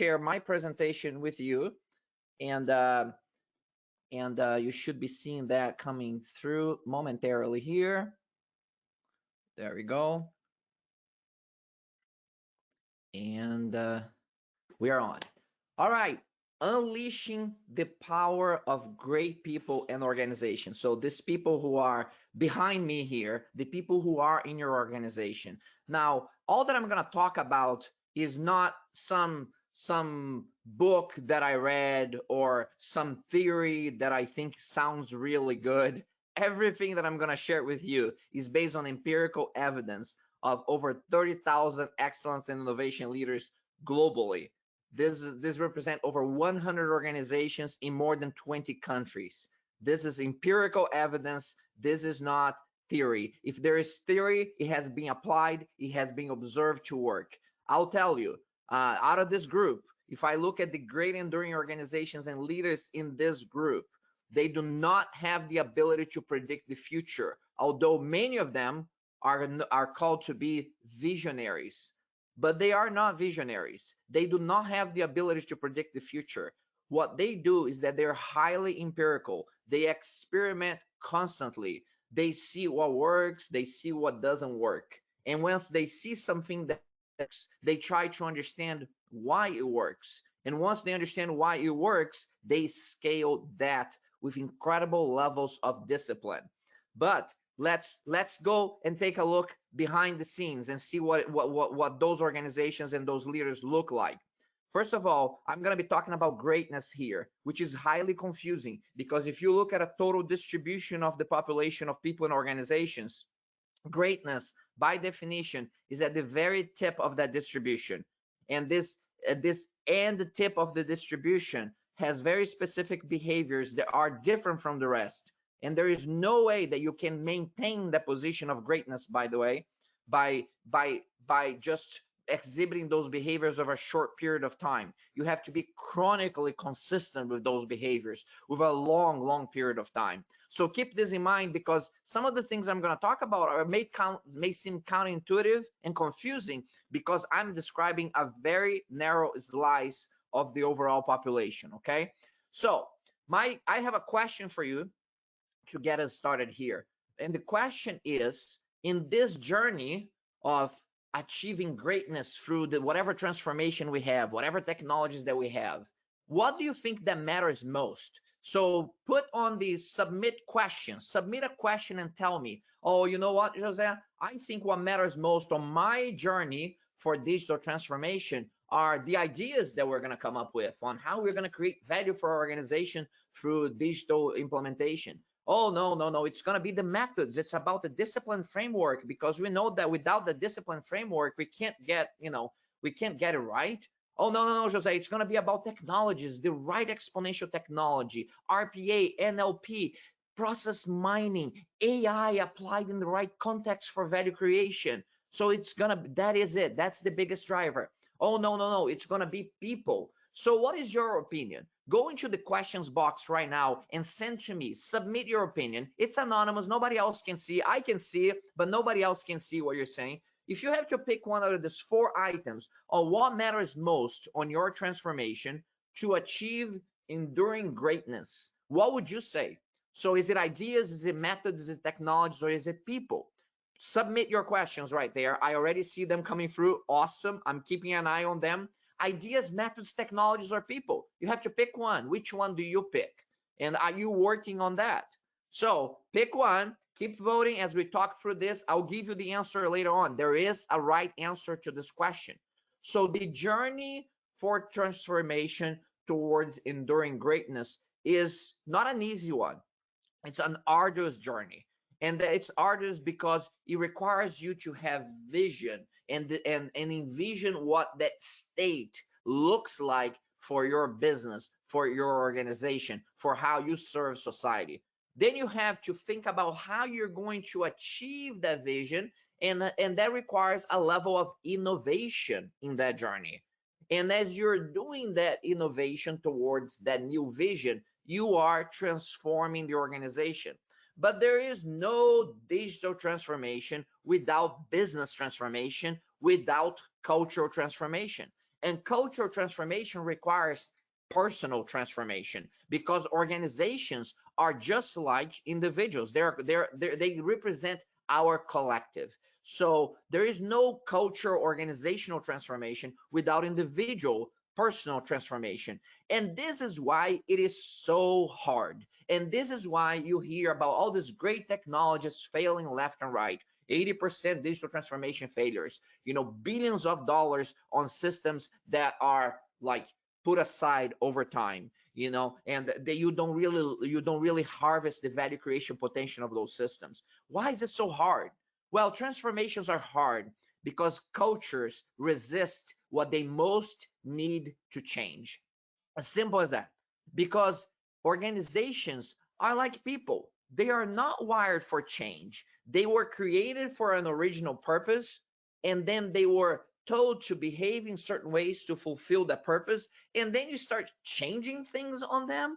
share my presentation with you, and you should be seeing that coming through momentarily here. There we go. And we are on. All right. Unleashing the power of great people and organizations. So these people who are behind me here, the people who are in your organization. Now, all that I'm going to talk about is not some book that I read or some theory that I think sounds really good. Everything that I'm going to share with you is based on empirical evidence of over 30,000 excellence and innovation leaders globally. This represents over 100 organizations in more than 20 countries. This is empirical evidence. This is not theory. If there is theory, it has been applied, it has been observed to work. I'll tell you, out of this group, if I look at the great enduring organizations and leaders in this group, they do not have the ability to predict the future, although many of them are called to be visionaries. But they are not visionaries. They do not have the ability to predict the future. What they do is that they're highly empirical. They experiment constantly. They see what works, they see what doesn't work. And once they see something that works, they try to understand why it works. And once they understand why it works, they scale that with incredible levels of discipline. But let's go and take a look behind the scenes and see what those organizations and those leaders look like. First of all, I'm going to be talking about greatness here, which is highly confusing, because if you look at a total distribution of the population of people and organizations, greatness by definition is at the very tip of that distribution. And this end tip of the distribution has very specific behaviors that are different from the rest. And there is no way that you can maintain the position of greatness, by the way, by just exhibiting those behaviors over a short period of time. You have to be chronically consistent with those behaviors with a long period of time. So keep this in mind, because some of the things I'm going to talk about may seem counterintuitive and confusing, because I'm describing a very narrow slice of the overall population. Okay, so I have a question for you to get us started here. And the question is, in this journey of achieving greatness through whatever transformation we have, whatever technologies that we have, what do you think that matters most? So put on the submit question, submit a question and tell me, oh, you know what, José, I think what matters most on my journey for digital transformation are the ideas that we're going to come up with on how we're going to create value for our organization through digital implementation. Oh, no, it's going to be the methods. It's about the discipline framework, because we know that without the discipline framework, we can't get it right. Oh, no, Jose, it's going to be about technologies, the right exponential technology, RPA, NLP, process mining, AI applied in the right context for value creation. So that is it. That's the biggest driver. Oh, no, it's going to be people. So what is your opinion? Go into the questions box right now and send to me. Submit your opinion. It's anonymous. Nobody else can see. I can see it, but nobody else can see what you're saying. If you have to pick one out of these 4 items on what matters most on your transformation to achieve enduring greatness, what would you say? So is it ideas, is it methods, is it technologies, or is it people? Submit your questions right there. I already see them coming through. Awesome. I'm keeping an eye on them. Ideas, methods, technologies, or people? You have to pick one. Which one do you pick? And are you working on that? So pick one, keep voting as we talk through this. I'll give you the answer later on. There is a right answer to this question. So the journey for transformation towards enduring greatness is not an easy one. It's an arduous journey. And it's arduous because it requires you to have vision and envision what that state looks like for your business, for your organization, for how you serve society. Then you have to think about how you're going to achieve that vision, and that requires a level of innovation in that journey. And as you're doing that innovation towards that new vision, you are transforming the organization. But there is no digital transformation without business transformation, without cultural transformation. And cultural transformation requires personal transformation, because organizations are just like individuals. They represent our collective. So there is no culture organizational transformation without individual personal transformation. And this is why it is so hard. And this is why you hear about all these great technologies failing left and right. 80% digital transformation failures, billions of dollars on systems that are like put aside over time, and that you don't really harvest the value creation potential of those systems. Why is it so hard? Well, transformations are hard because cultures resist what they most need to change. As simple as that. Because organizations are like people. They are not wired for change. They were created for an original purpose, and then they were told to behave in certain ways to fulfill that purpose. And then you start changing things on them.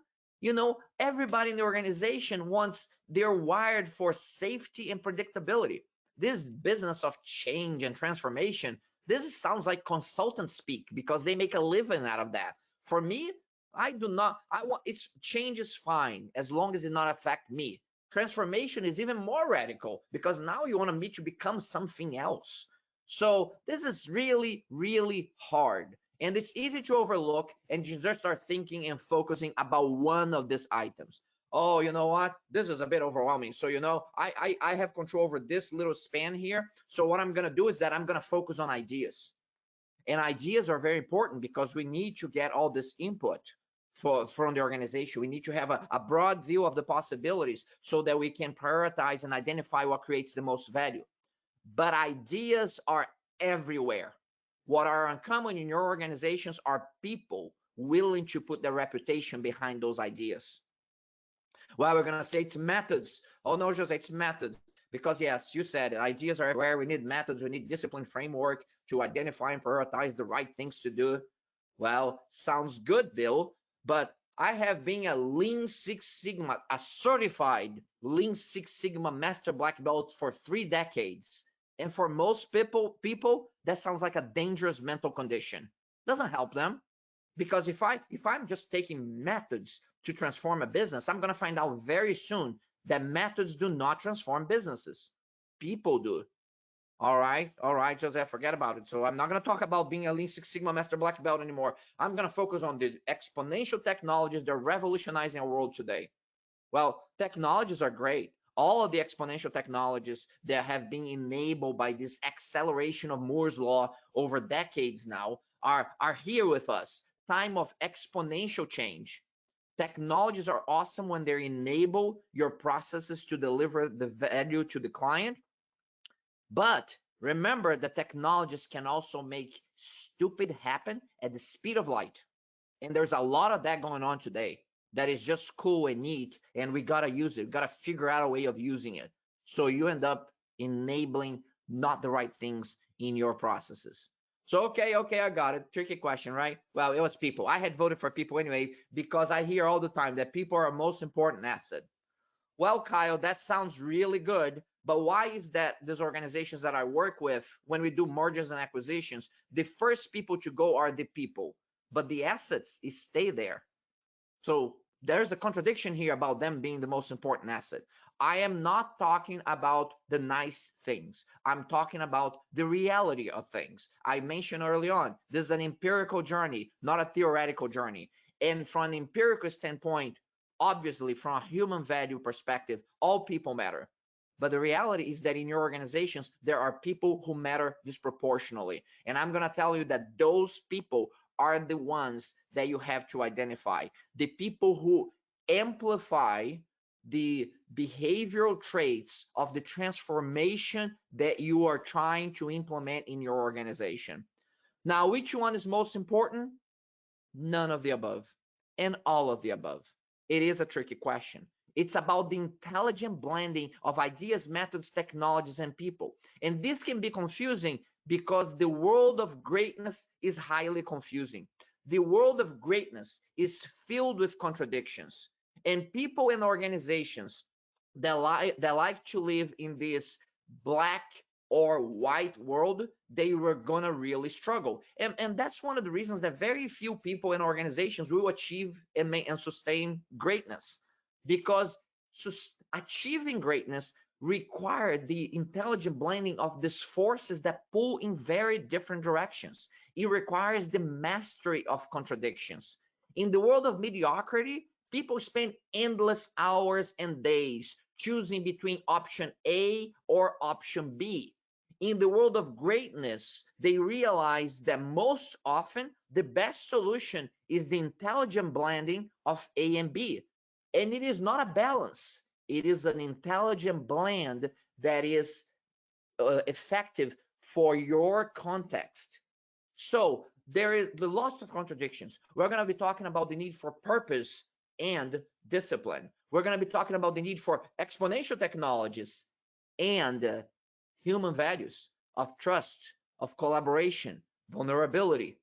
Everybody in the organization wants, they're wired for safety and predictability. This business of change and transformation, this sounds like consultant speak because they make a living out of that. For me, I do not. I want it's change is fine as long as it not affect me. Transformation is even more radical because now you want me to become something else. So this is really, really hard. And it's easy to overlook and you just start thinking and focusing about one of these items. Oh, you know what? This is a bit overwhelming. So, I have control over this little span here. So what I'm going to do is that I'm going to focus on ideas. And ideas are very important because we need to get all this input from the organization. We need to have a broad view of the possibilities so that we can prioritize and identify what creates the most value. But ideas are everywhere. What are uncommon in your organizations are people willing to put their reputation behind those ideas. Well, we're going to say it's methods. Oh, no, Jose, it's methods. Because, yes, you said it, ideas are everywhere. We need methods. We need discipline framework to identify and prioritize the right things to do. Well, sounds good, Bill. But I have been a Lean Six Sigma, a certified Lean Six Sigma Master Black Belt for 3 decades. And for most people, that sounds like a dangerous mental condition. Doesn't help them. Because if I'm just taking methods to transform a business, I'm going to find out very soon that methods do not transform businesses. People do. All right, Jose, forget about it. So I'm not going to talk about being a Lean Six Sigma Master Black Belt anymore. I'm going to focus on the exponential technologies that are revolutionizing our world today. Well, technologies are great. All of the exponential technologies that have been enabled by this acceleration of Moore's law over decades now are here with us. Time of exponential change. Technologies are awesome when they enable your processes to deliver the value to the client. But remember that technologies can also make stupid happen at the speed of light. And there's a lot of that going on today that is just cool and neat, and we got to use it. We got to figure out a way of using it. So you end up enabling not the right things in your processes. So, okay, I got it. Tricky question, right? Well, it was people. I had voted for people anyway because I hear all the time that people are our most important asset. Well, Kyle, that sounds really good, but why is that these organizations that I work with, when we do mergers and acquisitions, the first people to go are the people, but the assets stay there? So there's a contradiction here about them being the most important asset. I am not talking about the nice things. I'm talking about the reality of things. I mentioned early on, this is an empirical journey, not a theoretical journey. And from an empirical standpoint, obviously from a human value perspective, all people matter. But the reality is that in your organizations, there are people who matter disproportionately. And I'm going to tell you that those people are the ones that you have to identify. The people who amplify the behavioral traits of the transformation that you are trying to implement in your organization. Now, which one is most important? None of the above and all of the above. It is a tricky question. It's about the intelligent blending of ideas, methods, technologies, and people. And this can be confusing because the world of greatness is highly confusing. The world of greatness is filled with contradictions. And people and organizations that like to live in this black or white world, they were gonna really struggle. And that's one of the reasons that very few people and organizations will achieve and sustain greatness, because achieving greatness require the intelligent blending of these forces that pull in very different directions. It requires the mastery of contradictions. In the world of mediocrity, people spend endless hours and days choosing between option A or option B. In the world of greatness, they realize that most often the best solution is the intelligent blending of A and B. And it is not a balance, it is an intelligent blend that is effective for your context. So there is lots of contradictions. We're going to be talking about the need for purpose and discipline. We're going to be talking about the need for exponential technologies and human values of trust, of collaboration, vulnerability.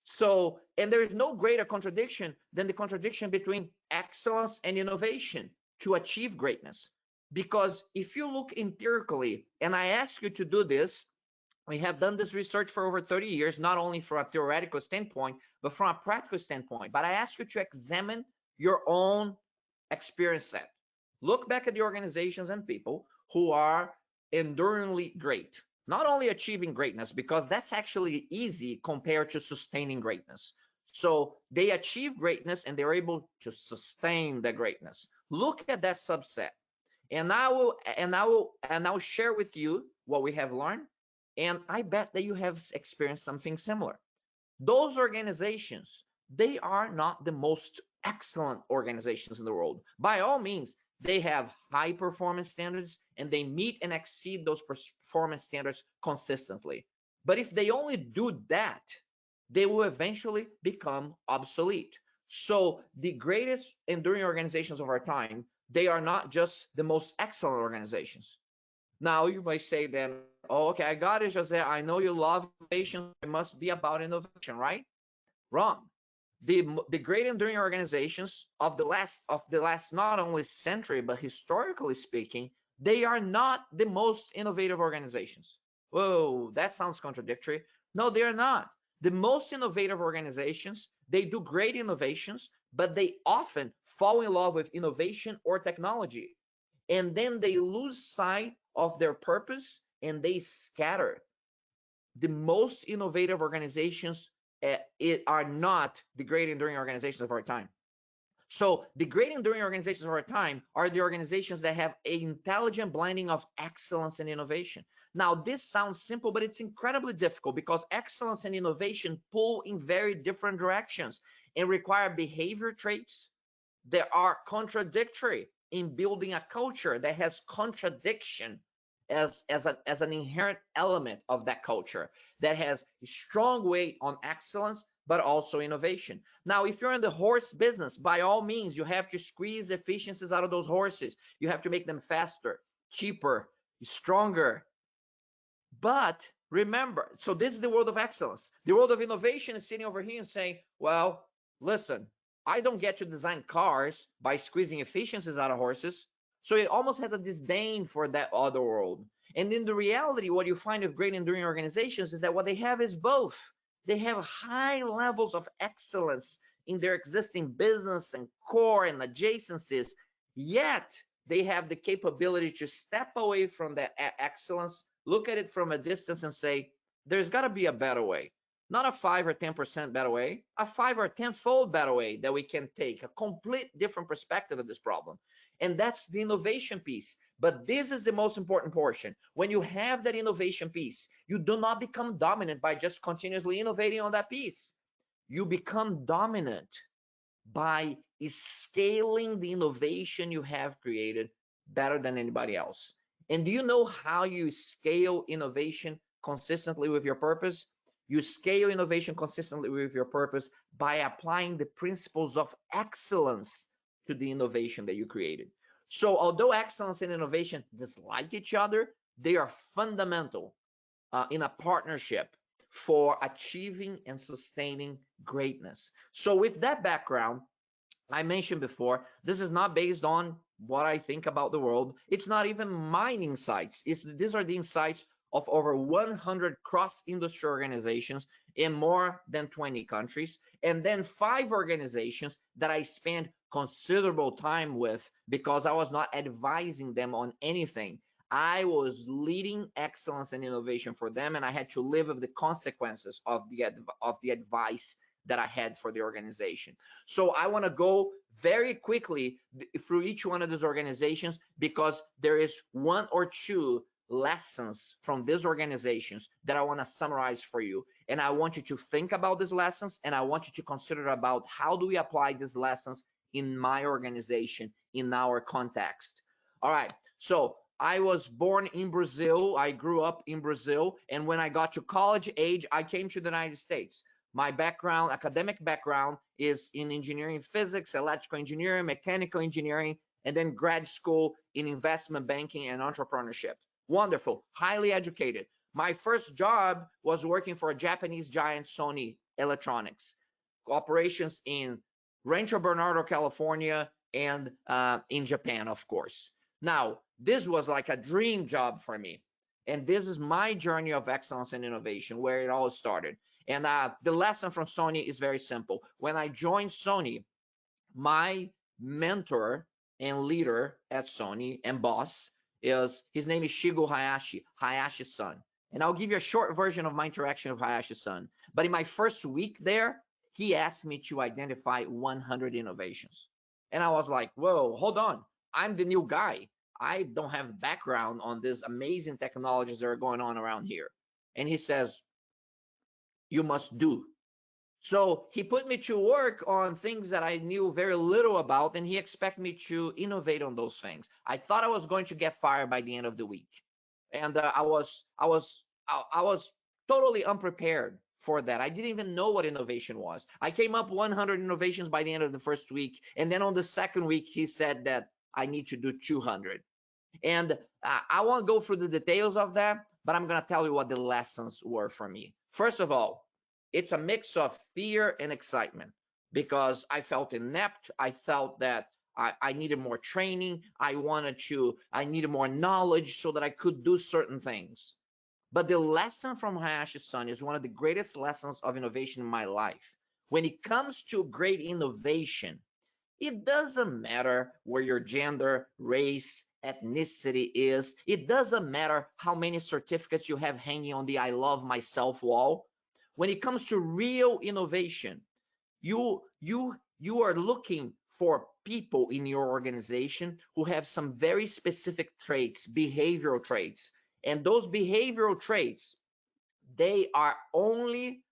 So, and there is no greater contradiction than the contradiction between excellence and innovation to achieve greatness. Because if you look empirically, and I ask you to do this, we have done this research for over 30 years, not only from a theoretical standpoint, but from a practical standpoint. But I ask you to examine your own experience set. Look back at the organizations and people who are enduringly great, not only achieving greatness, because that's actually easy compared to sustaining greatness. So they achieve greatness and they're able to sustain the greatness. Look at that subset. And I will share with you what we have learned. And I bet that you have experienced something similar. Those organizations, they are not the most excellent organizations in the world. By all means, they have high performance standards and they meet and exceed those performance standards consistently. But if they only do that, they will eventually become obsolete. So the greatest enduring organizations of our time, they are not just the most excellent organizations. Now you might say then, oh, okay, I got it, Jose. I know you love innovation. It must be about innovation, right? Wrong. The great enduring organizations of the last not only century but historically speaking, they are not the most innovative organizations. Whoa, that sounds contradictory. No, they are not. The most innovative organizations, they do great innovations, but they often fall in love with innovation or technology, and then they lose sight of their purpose and they scatter. The most innovative organizations are not the great enduring organizations of our time. So the great enduring organizations of our time are the organizations that have an intelligent blending of excellence and innovation. Now, this sounds simple, but it's incredibly difficult because excellence and innovation pull in very different directions and require behavior traits that are contradictory in building a culture that has contradiction as an inherent element of that culture, that has strong weight on excellence but also innovation. Now, if you're in the horse business, by all means, you have to squeeze efficiencies out of those horses. You have to make them faster, cheaper, stronger. But remember, so this is the world of excellence. The world of innovation is sitting over here and saying, well, listen, I don't get to design cars by squeezing efficiencies out of horses. So it almost has a disdain for that other world. And in the reality, what you find with great enduring organizations is that what they have is both. They have high levels of excellence in their existing business and core and adjacencies, yet they have the capability to step away from that excellence, look at it from a distance and say, there's got to be a better way. Not a 5 or 10% better way, a 5 or 10-fold better way that we can take a complete different perspective of this problem. And that's the innovation piece. But this is the most important portion. When you have that innovation piece, you do not become dominant by just continuously innovating on that piece. You become dominant by scaling the innovation you have created better than anybody else. And do you know how you scale innovation consistently with your purpose? You scale innovation consistently with your purpose by applying the principles of excellence to the innovation that you created. So although excellence and innovation dislike each other, they are fundamental in a partnership for achieving and sustaining greatness. So with that background, I mentioned before, this is not based on what I think about the world. It's not even my insights. These are the insights of over 100 cross-industry organizations in more than 20 countries, and then 5 organizations that I spent considerable time with because I was not advising them on anything. I was leading excellence and innovation for them, and I had to live with the consequences of the advice that I had for the organization. So I want to go very quickly through each one of these organizations because there is one or two lessons from these organizations that I want to summarize for you. And I want you to think about these lessons, and I want you to consider about how do we apply these lessons in my organization, in our context. All right, so I was born in Brazil. I grew up in Brazil. And when I got to college age, I came to the United States. My background, academic background, is in engineering physics, electrical engineering, mechanical engineering, and then grad school in investment banking and entrepreneurship. Wonderful, highly educated. My first job was working for a Japanese giant, Sony Electronics, operations in Rancho Bernardo, California, and in Japan, of course. Now, this was like a dream job for me. And this is my journey of excellence and innovation, where it all started. And the lesson from Sony is very simple. When I joined Sony, my mentor and leader at Sony and boss his name is Shigo Hayashi, Hayashi's son. And I'll give you a short version of my interaction with Hayashi's son. But in my first week there, he asked me to identify 100 innovations. And I was like, whoa, hold on. I'm the new guy. I don't have background on these amazing technologies that are going on around here. And he says, you must do. So he put me to work on things that I knew very little about, and he expected me to innovate on those things. I thought I was going to get fired by the end of the week, and I was totally unprepared for that. I didn't even know what innovation was. I came up 100 innovations by the end of the first week, and then on the second week he said that I need to do 200. And I won't go through the details of that, but I'm going to tell you what the lessons were for me. First of all, it's a mix of fear and excitement because I felt inept. I felt that I needed more training. I needed more knowledge so that I could do certain things. But the lesson from Hayashi's son is one of the greatest lessons of innovation in my life. When it comes to great innovation, it doesn't matter where your gender, race, ethnicity is. It doesn't matter how many certificates you have hanging on the I love myself wall. When it comes to real innovation, you are looking for people in your organization who have some very specific traits, behavioral traits. And those behavioral traits, they are only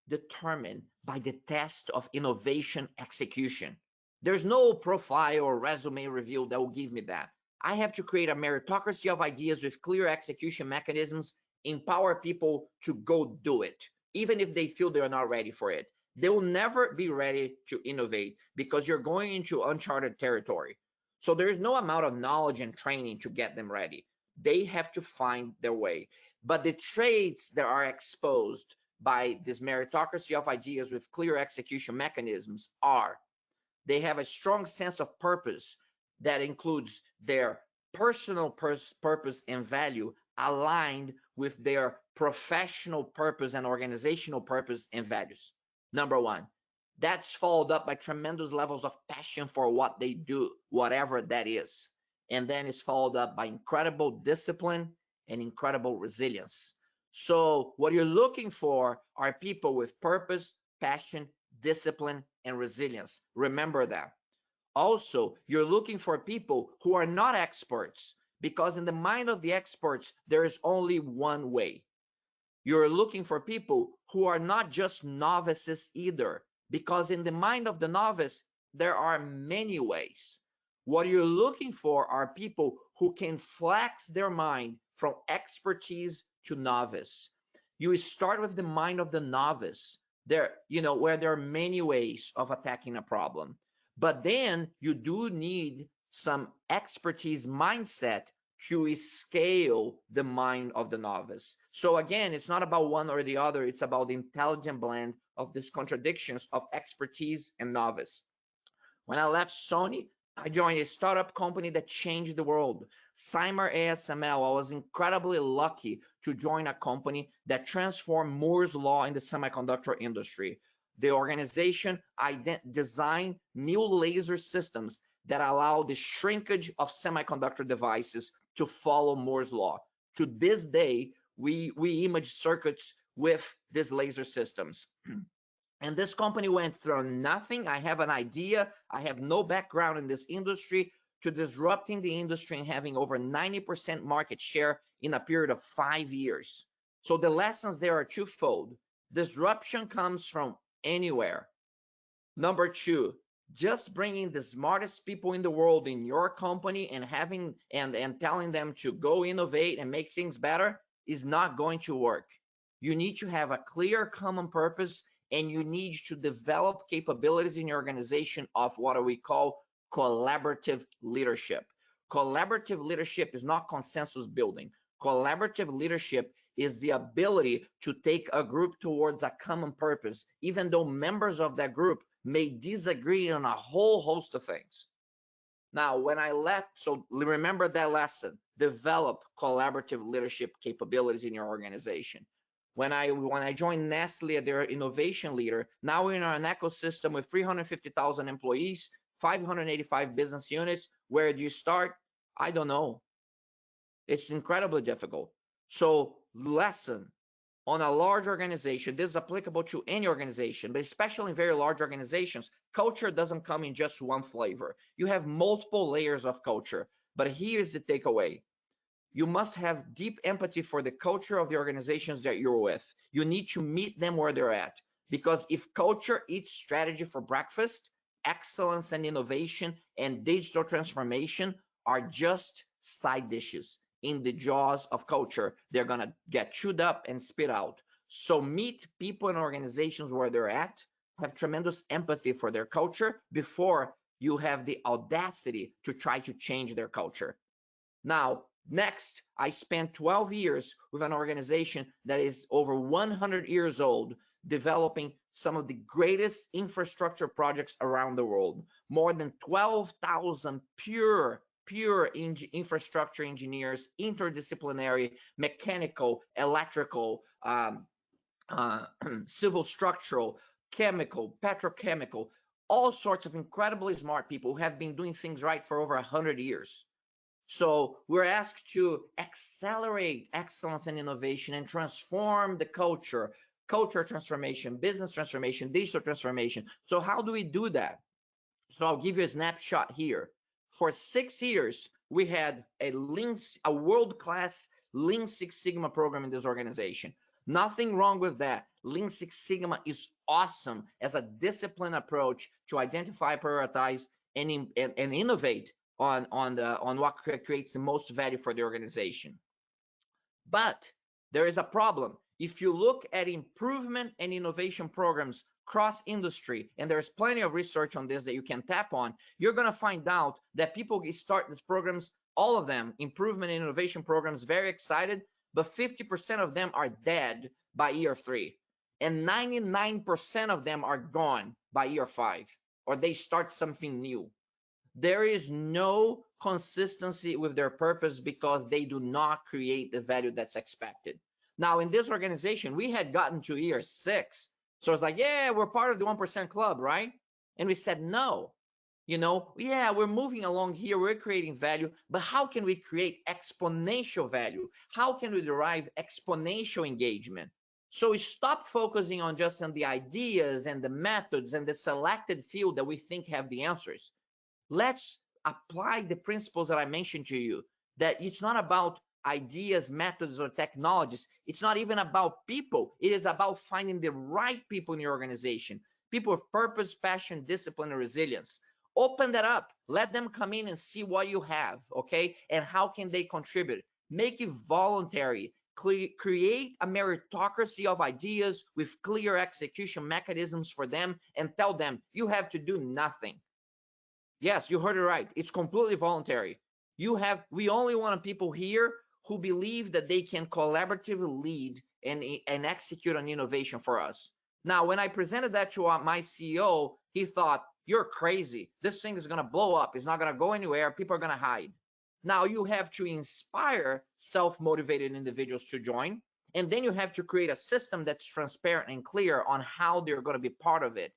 determined by the test of innovation execution. There's no profile or resume review that will give me that. I have to create a meritocracy of ideas with clear execution mechanisms, empower people to go do it, even if they feel they're not ready for it. They will never be ready to innovate because you're going into uncharted territory. So there's no amount of knowledge and training to get them ready. They have to find their way. But the traits that are exposed by this meritocracy of ideas with clear execution mechanisms are: they have a strong sense of purpose that includes their personal purpose and value aligned with their professional purpose and organizational purpose and values. Number one, that's followed up by tremendous levels of passion for what they do, whatever that is. And then it's followed up by incredible discipline and incredible resilience. So what you're looking for are people with purpose, passion, discipline, and resilience. Remember that. Also, you're looking for people who are not experts, because in the mind of the experts, there is only one way. You're looking for people who are not just novices either, because in the mind of the novice, there are many ways. What you're looking for are people who can flex their mind from expertise to novice. You start with the mind of the novice, where there are many ways of attacking a problem. But then you do need some expertise mindset to scale the mind of the novice. So again, it's not about one or the other. It's about the intelligent blend of these contradictions of expertise and novice. When I left Sony, I joined a startup company that changed the world. Cymer ASML. I was incredibly lucky to join a company that transformed Moore's Law in the semiconductor industry. The organization designed new laser systems that allow the shrinkage of semiconductor devices to follow Moore's Law. To this day, we image circuits with these laser systems. And this company went from nothing. I have an idea. I have no background in this industry to disrupting the industry and having over 90% market share in a period of 5 years. So the lessons there are twofold. Disruption comes from anywhere. Number two, just bringing the smartest people in the world in your company and having and telling them to go innovate and make things better is not going to work. You need to have a clear common purpose, and you need to develop capabilities in your organization of what we call collaborative leadership. Collaborative leadership is not consensus building. Collaborative leadership is the ability to take a group towards a common purpose, even though members of that group may disagree on a whole host of things. Now, when I left, so remember that lesson, develop collaborative leadership capabilities in your organization. When I joined Nestle, their innovation leader, now we're in an ecosystem with 350,000 employees, 585 business units. Where do you start? I don't know. It's incredibly difficult. So lesson on a large organization, this is applicable to any organization, but especially in very large organizations, culture doesn't come in just one flavor. You have multiple layers of culture. But here's the takeaway. You must have deep empathy for the culture of the organizations that you're with. You need to meet them where they're at. Because if culture eats strategy for breakfast, excellence and innovation and digital transformation are just side dishes in the jaws of culture. They're going to get chewed up and spit out. So meet people and organizations where they're at, have tremendous empathy for their culture before you have the audacity to try to change their culture. Now, next, I spent 12 years with an organization that is over 100 years old, developing some of the greatest infrastructure projects around the world. More than 12,000 pure infrastructure engineers, interdisciplinary, mechanical, electrical, civil structural, chemical, petrochemical, all sorts of incredibly smart people who have been doing things right for over 100 years. So we're asked to accelerate excellence and innovation and transform the culture transformation, business transformation, digital transformation. So how do we do that? So I'll give you a snapshot here. For 6 years, we had a world-class Lean Six Sigma program in this organization. Nothing wrong with that. Lean Six Sigma is awesome as a disciplined approach to identify, prioritize, and innovate on what creates the most value for the organization. But there is a problem. If you look at improvement and innovation programs cross industry, and there's plenty of research on this that you can tap on, you're going to find out that people start these programs, all of them, improvement and innovation programs, very excited, but 50% of them are dead by year 3. And 99% of them are gone by year 5, or they start something new. There is no consistency with their purpose because they do not create the value that's expected. Now, in this organization, we had gotten to year 6. So it's like, yeah, we're part of the 1% club, right? And we said, no, yeah, we're moving along here, we're creating value, but how can we create exponential value? How can we derive exponential engagement? So we stop focusing on just on the ideas and the methods and the selected few that we think have the answers. Let's apply the principles that I mentioned to you, that it's not about ideas, methods, or technologies. It's not even about people. It is about finding the right people in your organization, people with purpose, passion, discipline, and resilience. Open that up. Let them come in and see what you have, okay? And how can they contribute? Make it voluntary. Create a meritocracy of ideas with clear execution mechanisms for them, and tell them you have to do nothing. Yes, you heard it right. It's completely voluntary. We only want people here who believe that they can collaboratively lead and execute on innovation for us. Now, when I presented that to my CEO, he thought, you're crazy. This thing is going to blow up. It's not going to go anywhere. People are going to hide. Now you have to inspire self-motivated individuals to join, and then you have to create a system that's transparent and clear on how they're going to be part of it.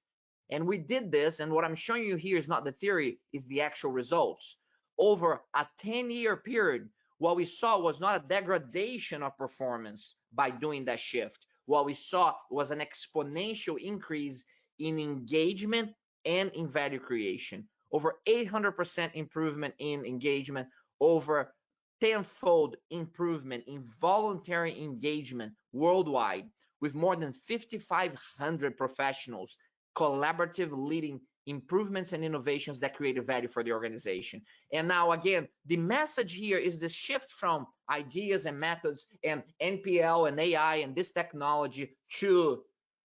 And we did this, and what I'm showing you here is not the theory, is the actual results. Over a 10-year period, what we saw was not a degradation of performance by doing that shift. What we saw was an exponential increase in engagement and in value creation. Over 800% improvement in engagement, over tenfold improvement in voluntary engagement worldwide, with more than 5,500 professionals collaborative leading improvements and innovations that create value for the organization. And now again, the message here is the shift from ideas and methods and NPL and AI and this technology to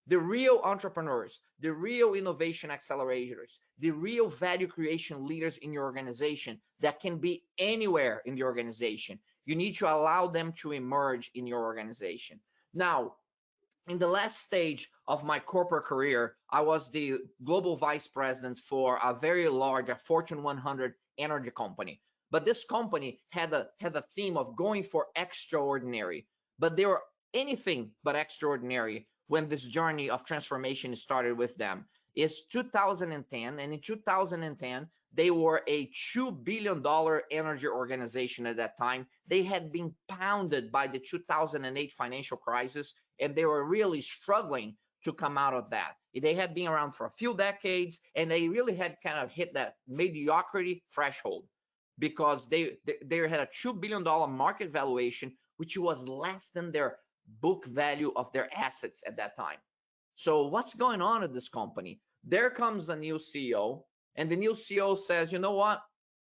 the real entrepreneurs, the real innovation accelerators, the real value creation leaders in your organization that can be anywhere in the organization. You need to allow them to emerge in your organization. Now, in the last stage of my corporate career, I was the global vice president for a very large, a Fortune 100 energy company. But this company had a theme of going for extraordinary. But they were anything but extraordinary when this journey of transformation started with them. It's 2010, and in 2010, they were a $2 billion energy organization at that time. They had been pounded by the 2008 financial crisis, and they were really struggling to come out of that. They had been around for a few decades, and they really had kind of hit that mediocrity threshold because they had a $2 billion market valuation, which was less than their book value of their assets at that time. So what's going on at this company? There comes a new CEO, and the new CEO says, you know what?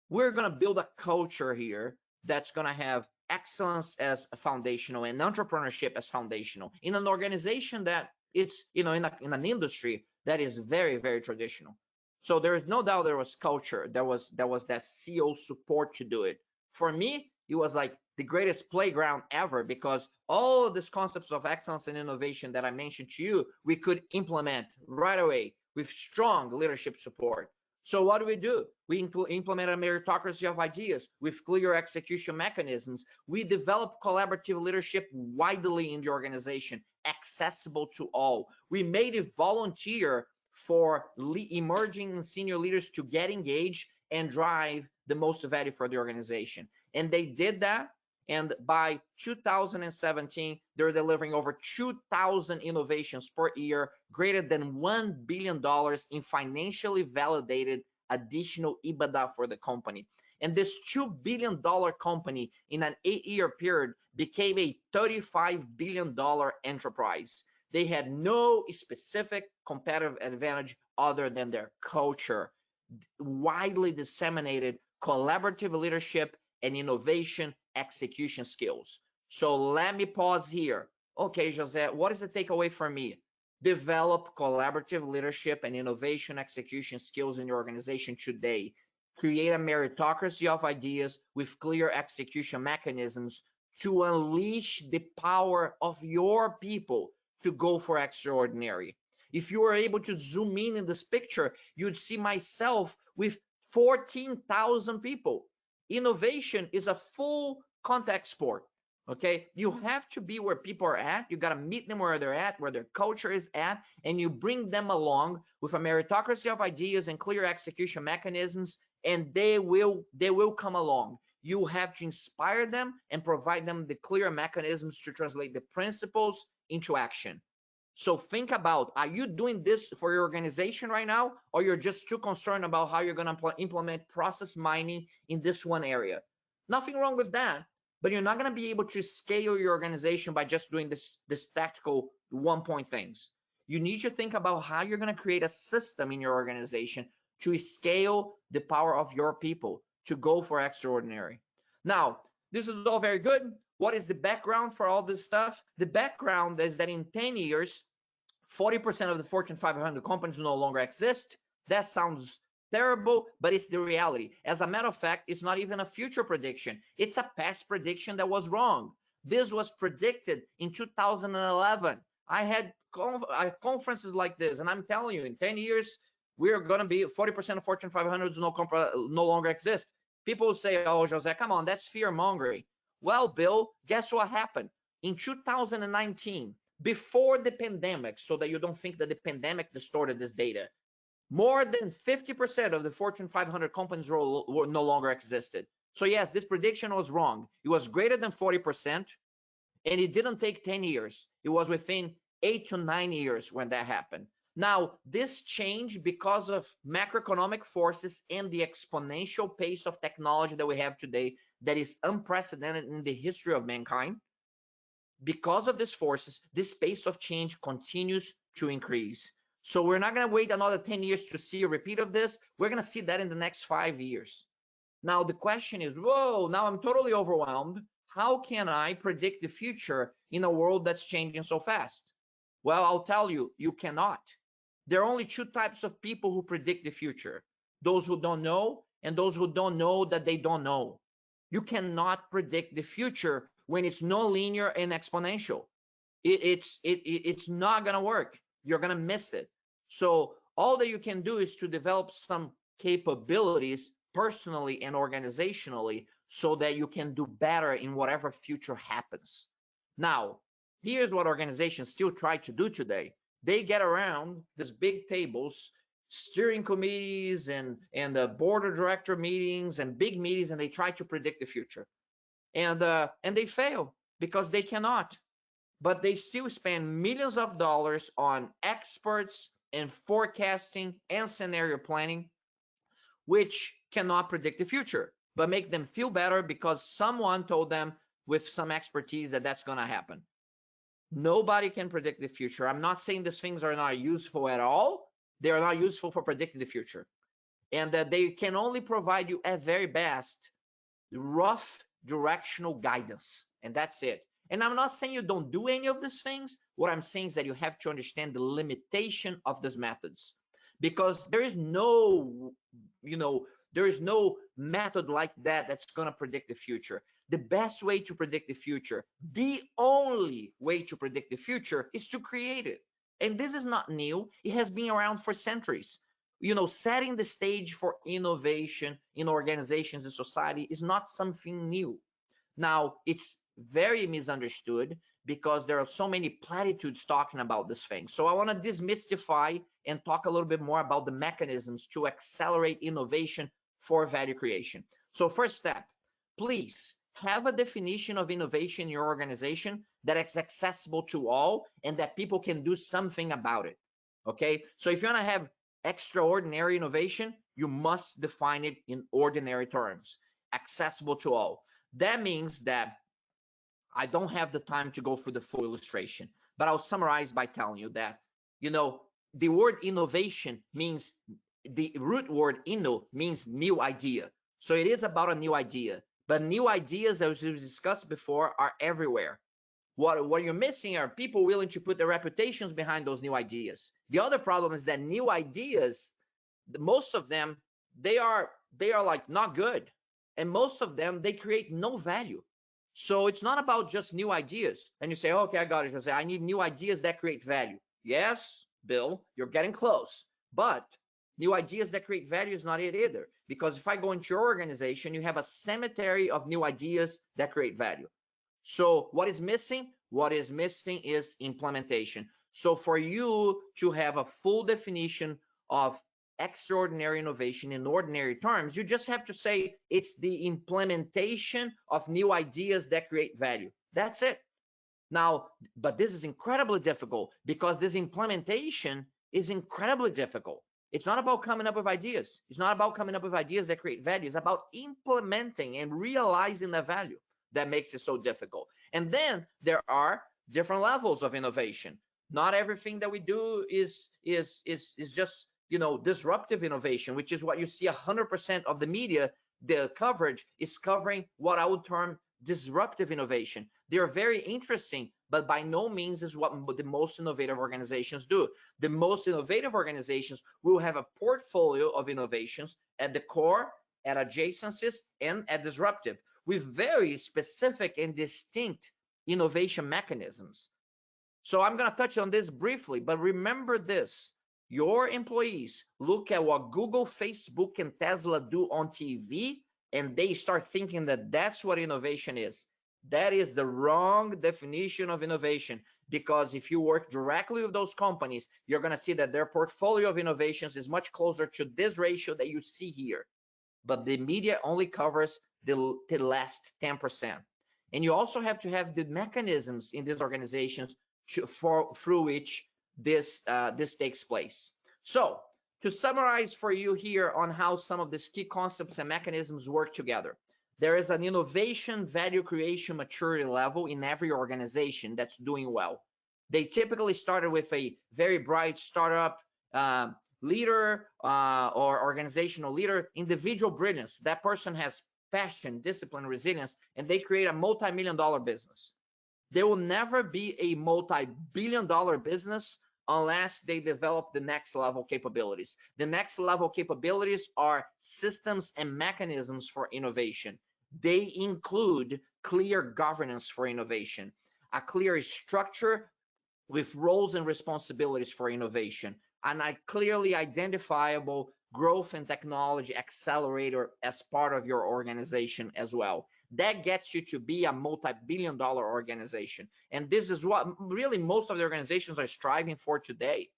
We're going to build a culture here that's going to have excellence as foundational and entrepreneurship as foundational in an organization that it's, in an industry that is very, very traditional. So there is no doubt there was culture. There was that CEO support to do it. For me, it was like the greatest playground ever, because all of these concepts of excellence and innovation that I mentioned to you, we could implement right away with strong leadership support. So what do? We implement a meritocracy of ideas with clear execution mechanisms. We develop collaborative leadership widely in the organization, accessible to all. We made it volunteer for emerging and senior leaders to get engaged and drive the most value for the organization. And they did that. And by 2017, they're delivering over 2,000 innovations per year, greater than $1 billion in financially validated additional EBITDA for the company. And this $2 billion company in an 8-year period became a $35 billion enterprise. They had no specific competitive advantage other than their culture, widely disseminated collaborative leadership and innovation execution skills. So let me pause here. Okay, José, what is the takeaway for me? Develop collaborative leadership and innovation execution skills in your organization today. Create a meritocracy of ideas with clear execution mechanisms to unleash the power of your people to go for extraordinary. If you were able to zoom in this picture, you'd see myself with 14,000 people. Innovation is a full contact sport. Okay, you have to be where people are at. You got to meet them where they're at, where their culture is at, and you bring them along with a meritocracy of ideas and clear execution mechanisms, and they will come along. You have to inspire them and provide them the clear mechanisms to translate the principles into action. So think about, are you doing this for your organization right now, or you're just too concerned about how you're going to implement process mining in this one area? Nothing wrong with that, but you're not going to be able to scale your organization by just doing this tactical one-point things. You need to think about how you're going to create a system in your organization to scale the power of your people to go for extraordinary. Now, this is all very good. What is the background for all this stuff? The background is that in 10 years, 40% of the Fortune 500 companies no longer exist. That sounds terrible, but it's the reality. As a matter of fact, it's not even a future prediction. It's a past prediction that was wrong. This was predicted in 2011. I had conferences like this, and I'm telling you, in 10 years, we're going to be 40% of Fortune 500s no longer exist. People say, oh, Jose, come on, that's fear mongering. Well, Bill, guess what happened? In 2019, before the pandemic, so that you don't think that the pandemic distorted this data, more than 50% of the Fortune 500 companies were no longer existed. So yes, this prediction was wrong. It was greater than 40%, and it didn't take 10 years. It was within 8 to 9 years when that happened. Now, this changed because of macroeconomic forces and the exponential pace of technology that we have today that is unprecedented in the history of mankind. Because of these forces, this pace of change continues to increase. So we're not going to wait another 10 years to see a repeat of this. We're going to see that in the next 5 years. Now, the question is, whoa, now I'm totally overwhelmed. How can I predict the future in a world that's changing so fast? Well, I'll tell you, you cannot. There are only two types of people who predict the future: those who don't know and those who don't know that they don't know. You cannot predict the future when it's non-linear and exponential. It's not going to work. You're going to miss it. So all that you can do is to develop some capabilities personally and organizationally so that you can do better in whatever future happens. Now, here's what organizations still try to do today. They get around these big tables, steering committees and the board of director meetings and big meetings, and they try to predict the future. And they fail because they cannot. But they still spend millions of dollars on experts and forecasting and scenario planning, which cannot predict the future, but make them feel better because someone told them with some expertise that that's going to happen. Nobody can predict the future. I'm not saying these things are not useful at all. They are not useful for predicting the future. And that they can only provide you at very best rough directional guidance. And that's it. And I'm not saying you don't do any of these things. What I'm saying is that you have to understand the limitation of these methods, because there is no, there is no method like that that's going to predict the future. The best way to predict the future, the only way to predict the future, is to create it. And this is not new. It has been around for centuries. Setting the stage for innovation in organizations and society is not something new. Now, it's very misunderstood because there are so many platitudes talking about this thing. So I want to demystify and talk a little bit more about the mechanisms to accelerate innovation for value creation. So first step, please have a definition of innovation in your organization that is accessible to all and that people can do something about it. Okay, so if you want to have extraordinary innovation, you must define it in ordinary terms, accessible to all. That means that I don't have the time to go through the full illustration, but I'll summarize by telling you that, the word innovation means, the root word inno means new idea. So it is about a new idea, but new ideas, as we discussed before, are everywhere. What you're missing are people willing to put their reputations behind those new ideas. The other problem is that new ideas, most of them, they are like not good. And most of them, they create no value. So it's not about just new ideas. And you say, okay, I got it, Jose. I need new ideas that create value. Yes, Bill, you're getting close. But new ideas that create value is not it either. Because if I go into your organization, you have a cemetery of new ideas that create value. So what is missing? What is missing is implementation. So for you to have a full definition of extraordinary innovation in ordinary terms, you just have to say it's the implementation of new ideas that create value. That's it. Now, but this is incredibly difficult because this implementation is incredibly difficult. It's not about coming up with ideas. It's not about coming up with ideas that create value. It's about implementing and realizing the value that makes it so difficult. And then there are different levels of innovation. Not everything that we do is just disruptive innovation, which is what you see 100% of the media. The coverage is covering what I would term disruptive innovation. They are very interesting, but by no means is what the most innovative organizations do. The most innovative organizations will have a portfolio of innovations at the core, at adjacencies, and at disruptive, with very specific and distinct innovation mechanisms. So I'm going to touch on this briefly, but remember this. your employees look at what Google, Facebook, and Tesla do on TV, and they start thinking that that's what innovation is. That is the wrong definition of innovation, because if you work directly with those companies, you're going to see that their portfolio of innovations is much closer to this ratio that you see here. But the media only covers the last 10%. And you also have to have the mechanisms in these organizations through which this takes place. So to summarize for you here on how some of these key concepts and mechanisms work together, there is an innovation value creation maturity level in every organization that's doing well. They typically started with a very bright startup leader or organizational leader, individual brilliance. That person has passion, discipline, resilience, and they create a multi-million-dollar business. They will never be a multi-billion-dollar business unless they develop the next level capabilities. The next level capabilities are systems and mechanisms for innovation. They include clear governance for innovation, a clear structure with roles and responsibilities for innovation, and a clearly identifiable growth and technology accelerator as part of your organization as well. That gets you to be a multi-billion-dollar organization. And this is what really most of the organizations are striving for today.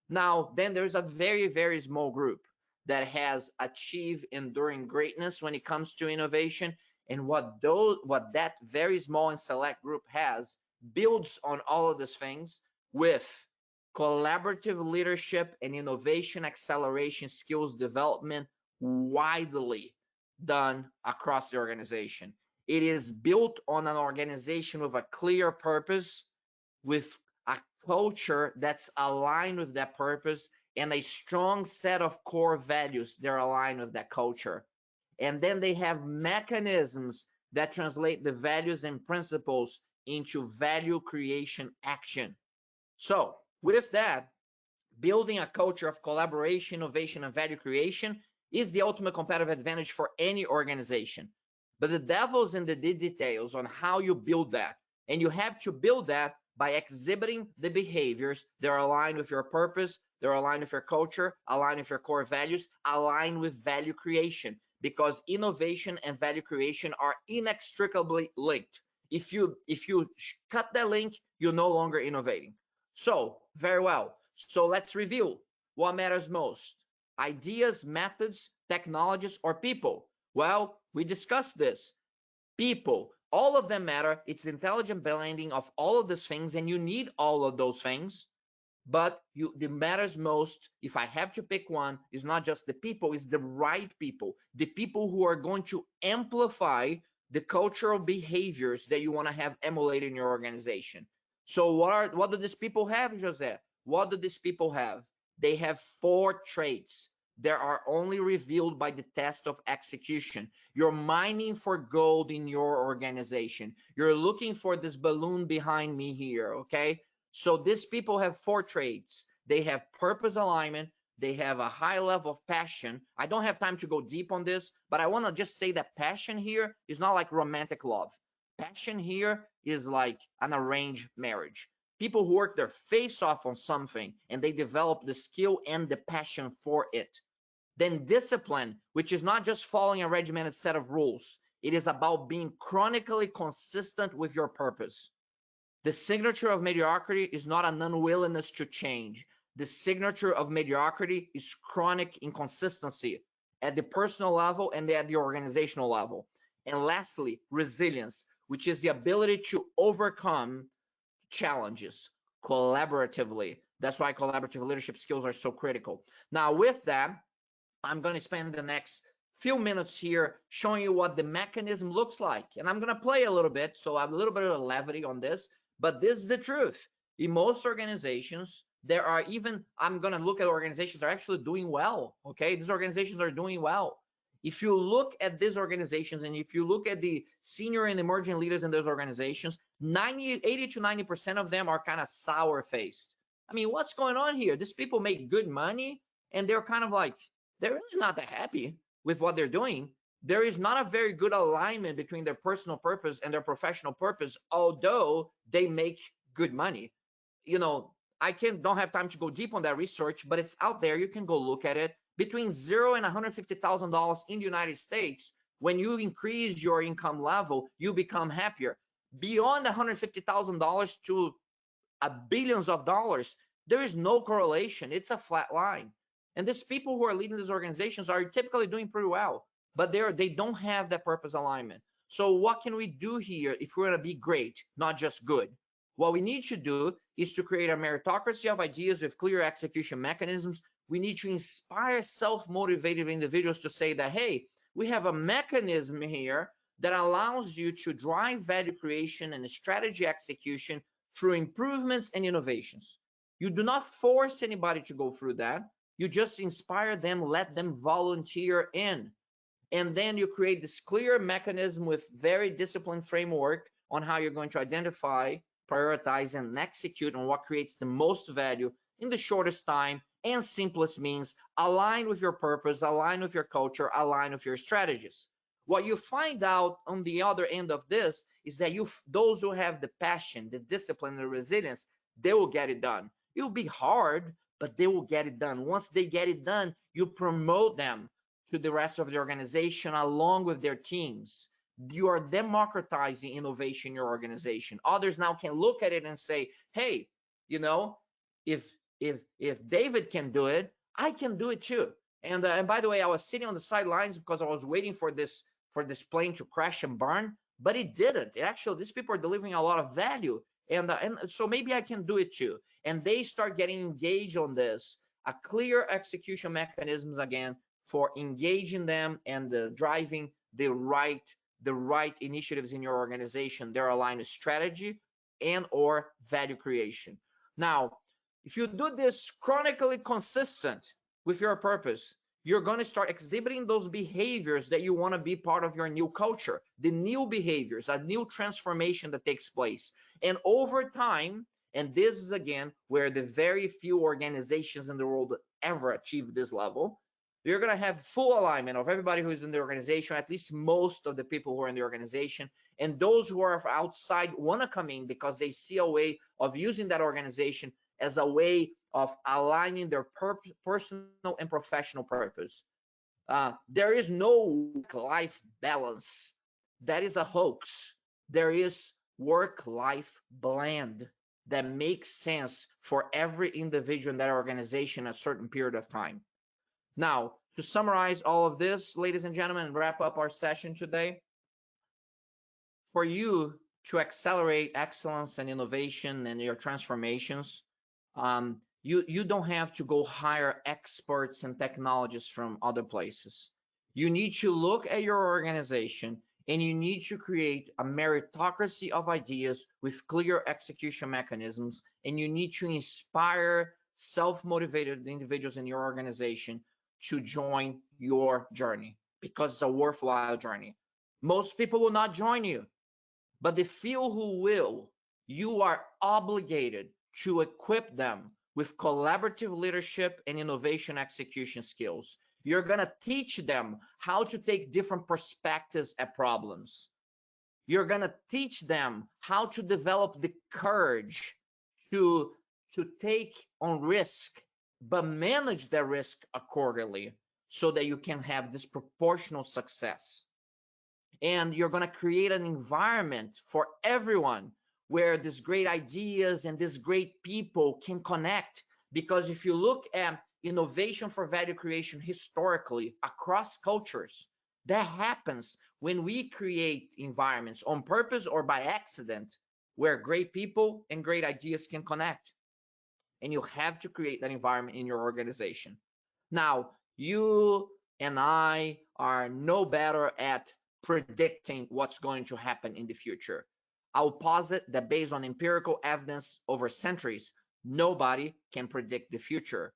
Now, then there's a very, very small group that has achieved enduring greatness when it comes to innovation. And what that very small and select group has builds on all of these things with collaborative leadership and innovation acceleration skills development widely done across the organization. It is built on an organization with a clear purpose, with a culture that's aligned with that purpose, and a strong set of core values that are aligned with that culture. And then they have mechanisms that translate the values and principles into value creation action. So with that, building a culture of collaboration, innovation, and value creation is the ultimate competitive advantage for any organization. But the devil's in the details on how you build that. And you have to build that by exhibiting the behaviors that are aligned with your purpose, they're aligned with your culture, aligned with your core values, aligned with value creation, because innovation and value creation are inextricably linked. If you cut that link, you're no longer innovating. So, very well. So let's review what matters most: ideas, methods, technologies, or people. Well, we discussed this. People, all of them matter. It's the intelligent blending of all of these things, and you need all of those things. But the matters most, if I have to pick one, is not just the people, it's the right people, the people who are going to amplify the cultural behaviors that you want to have emulated in your organization. So what do these people have, José? What do these people have? They have 4 traits that are only revealed by the test of execution. You're mining for gold in your organization. You're looking for this balloon behind me here, okay? So these people have 4 traits. They have purpose alignment. They have a high level of passion. I don't have time to go deep on this, but I want to just say that passion here is not like romantic love. Passion here is like an arranged marriage. People who work their face off on something and they develop the skill and the passion for it. Then discipline, which is not just following a regimented set of rules. It is about being chronically consistent with your purpose. The signature of mediocrity is not an unwillingness to change. The signature of mediocrity is chronic inconsistency at the personal level and at the organizational level. And lastly, resilience, which is the ability to overcome challenges collaboratively. That's why collaborative leadership skills are so critical. Now, with that, I'm going to spend the next few minutes here showing you what the mechanism looks like. And I'm going to play a little bit, so I have a little bit of levity on this, but this is the truth. In most organizations, there are even, I'm going to look at organizations that are actually doing well, okay? These organizations are doing well. If you look at these organizations and if you look at the senior and emerging leaders in those organizations, 80 to 90% of them are kind of sour-faced. I mean, what's going on here? These people make good money and they're kind of like, they're really not that happy with what they're doing. There is not a very good alignment between their personal purpose and their professional purpose, although they make good money. You know, I don't have time to go deep on that research, but it's out there. You can go look at it. Between $0 and $150,000 in the United States, when you increase your income level, you become happier. Beyond $150,000 to billions of dollars, there is no correlation. It's a flat line. And these people who are leading these organizations are typically doing pretty well, but they don't have that purpose alignment. So what can we do here if we're going to be great, not just good? What we need to do is to create a meritocracy of ideas with clear execution mechanisms. We need to inspire self-motivated individuals to say that, hey, we have a mechanism here that allows you to drive value creation and strategy execution through improvements and innovations. You do not force anybody to go through that. You just inspire them, let them volunteer in. And then you create this clear mechanism with very disciplined framework on how you're going to identify, prioritize, and execute on what creates the most value in the shortest time and simplest means, align with your purpose, align with your culture, align with your strategies. What you find out on the other end of this is that those who have the passion, the discipline, the resilience, they will get it done. It'll be hard, but they will get it done. Once they get it done, you promote them to the rest of the organization along with their teams. You are democratizing innovation in your organization. Others now can look at it and say, hey, you know, if David can do it, I can do it too. And by the way, I was sitting on the sidelines because I was waiting for this plane to crash and burn, but it didn't. Actually, these people are delivering a lot of value, and so maybe I can do it too. And they start getting engaged on this. A clear execution mechanisms again for engaging them and driving the right initiatives in your organization. They're aligned with strategy and or value creation. Now, if you do this chronically consistent with your purpose, you're going to start exhibiting those behaviors that you want to be part of your new culture, the new behaviors, a new transformation that takes place. And over time, and this is again where the very few organizations in the world ever achieve this level, you're going to have full alignment of everybody who is in the organization, at least most of the people who are in the organization, and those who are outside want to come in because they see a way of using that organization as a way of aligning their personal and professional purpose. There is no work-life balance. That is a hoax. There is work-life blend that makes sense for every individual in that organization at a certain period of time. Now, to summarize all of this, ladies and gentlemen, and wrap up our session today, for you to accelerate excellence and innovation and your transformations, you don't have to go hire experts and technologists from other places. You need to look at your organization and you need to create a meritocracy of ideas with clear execution mechanisms, and you need to inspire self-motivated individuals in your organization to join your journey because it's a worthwhile journey. Most people will not join you, but the few who will, you are obligated to equip them with collaborative leadership and innovation execution skills. You're going to teach them how to take different perspectives at problems. You're going to teach them how to develop the courage to take on risk, but manage the risk accordingly so that you can have disproportional success. And you're going to create an environment for everyone where these great ideas and these great people can connect. Because if you look at innovation for value creation historically across cultures, that happens when we create environments on purpose or by accident where great people and great ideas can connect. And you have to create that environment in your organization. Now, you and I are no better at predicting what's going to happen in the future. I'll posit that based on empirical evidence over centuries, nobody can predict the future.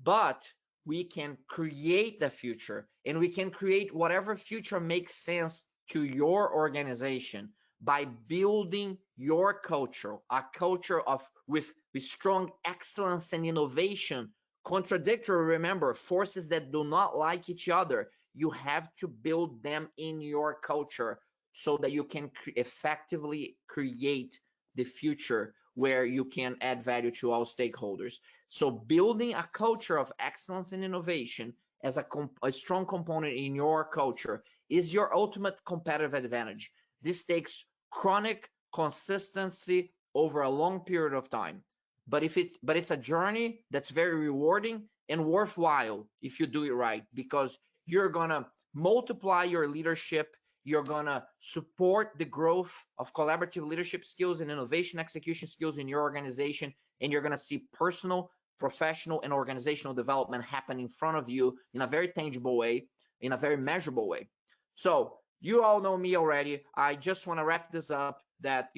But we can create the future, and we can create whatever future makes sense to your organization by building your culture, a culture with strong excellence and innovation. Contradictory, remember, forces that do not like each other. You have to build them in your culture so that you can effectively create the future where you can add value to all stakeholders. So building a culture of excellence and innovation as a strong component in your culture is your ultimate competitive advantage. This takes chronic consistency over a long period of time. But it's a journey that's very rewarding and worthwhile if you do it right, because you're gonna multiply your leadership, you're gonna support the growth of collaborative leadership skills and innovation execution skills in your organization, and you're gonna see personal, professional, and organizational development happen in front of you in a very tangible way, in a very measurable way. So you all know me already. I just want to wrap this up that,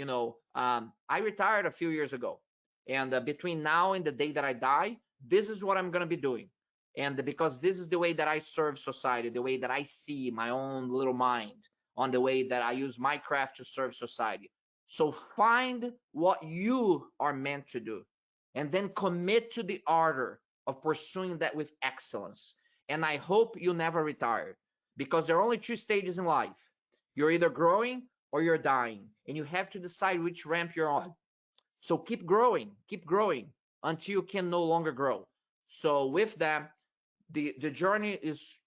I retired a few years ago. And between now and the day that I die, this is what I'm going to be doing. And because this is the way that I serve society, the way that I see my own little mind, on the way that I use my craft to serve society. So find what you are meant to do, and then commit to the ardor of pursuing that with excellence. And I hope you never retire, because there are only two stages in life. You're either growing or you're dying, and you have to decide which ramp you're on. So keep growing until you can no longer grow. So with that, the journey is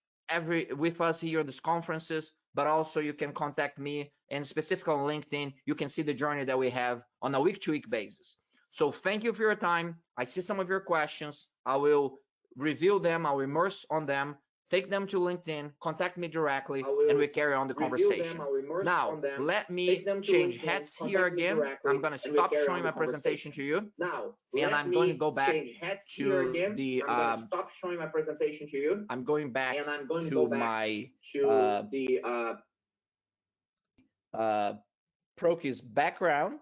with us here in these conferences, but also you can contact me, and specifically on LinkedIn, you can see the journey that we have on a week-to-week basis. So thank you for your time. I see some of your questions. I will review them, I'll immerse on them, take them to LinkedIn, contact me directly, and we carry on the conversation. Now, let me change hats here again. I'm going to stop showing my presentation to you. And I'm going to go back to the, I'm going back to my Proqis background.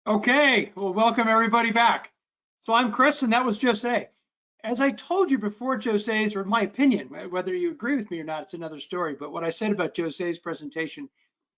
Okay, well, welcome everybody back. So I'm Chris, and that was José. As I told you before, José's, or my opinion, whether you agree with me or not, it's another story. But what I said about José's presentation,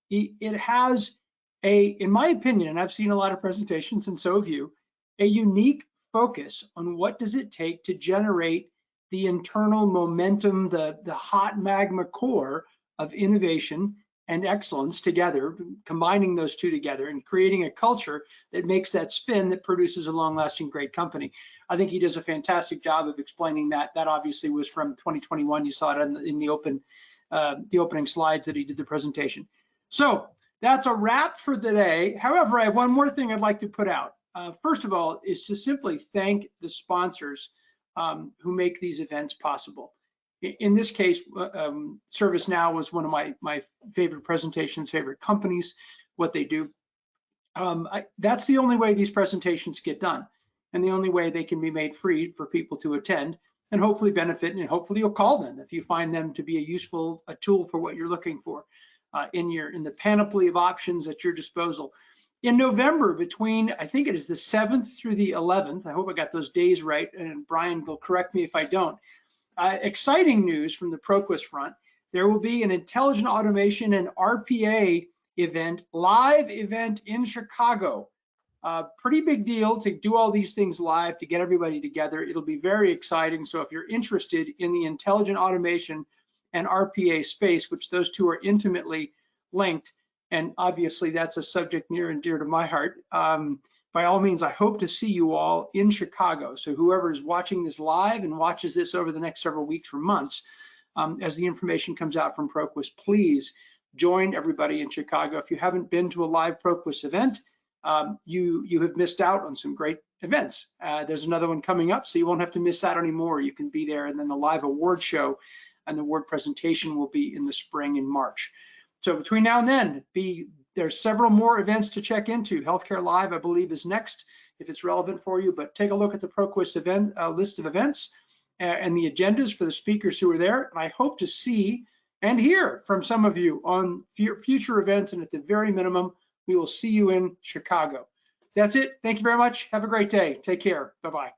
it has in my opinion, and I've seen a lot of presentations, and so have you, a unique focus on what does it take to generate the internal momentum, the hot magma core of innovation and excellence together, combining those two together and creating a culture that makes that spin that produces a long-lasting great company. I think he does a fantastic job of explaining that. That obviously was from 2021. You saw it in the opening slides that he did the presentation. So that's a wrap for today. However, I have one more thing I'd like to put out. First of all, is to simply thank the sponsors who make these events possible. In this case, ServiceNow was one of my favorite presentations, favorite companies, what they do. That's the only way these presentations get done, and the only way they can be made free for people to attend and hopefully benefit, and hopefully you'll call them if you find them to be a tool for what you're looking for in the panoply of options at your disposal. In November, between, I think it is the 7th through the 11th, I hope I got those days right, and Brian will correct me if I don't. Exciting news from the Proqis front. There will be an intelligent automation and RPA event, live event in Chicago. Pretty big deal to do all these things live, to get everybody together. It'll be very exciting. So if you're interested in the intelligent automation and RPA space, which those two are intimately linked, and obviously that's a subject near and dear to my heart, by all means, I hope to see you all in Chicago. So whoever is watching this live and watches this over the next several weeks or months, as the information comes out from Proqis, please join everybody in Chicago. If you haven't been to a live Proqis event, you have missed out on some great events. There's another one coming up, so you won't have to miss out anymore. You can be there, and then the live award show and the award presentation will be in the spring in March. So between now and then, there's several more events to check into. Healthcare Live, I believe, is next, if it's relevant for you, but take a look at the Proqis event list of events and the agendas for the speakers who are there. And I hope to see and hear from some of you on future events, and at the very minimum, we will see you in Chicago. That's it. Thank you very much. Have a great day. Take care. Bye-bye.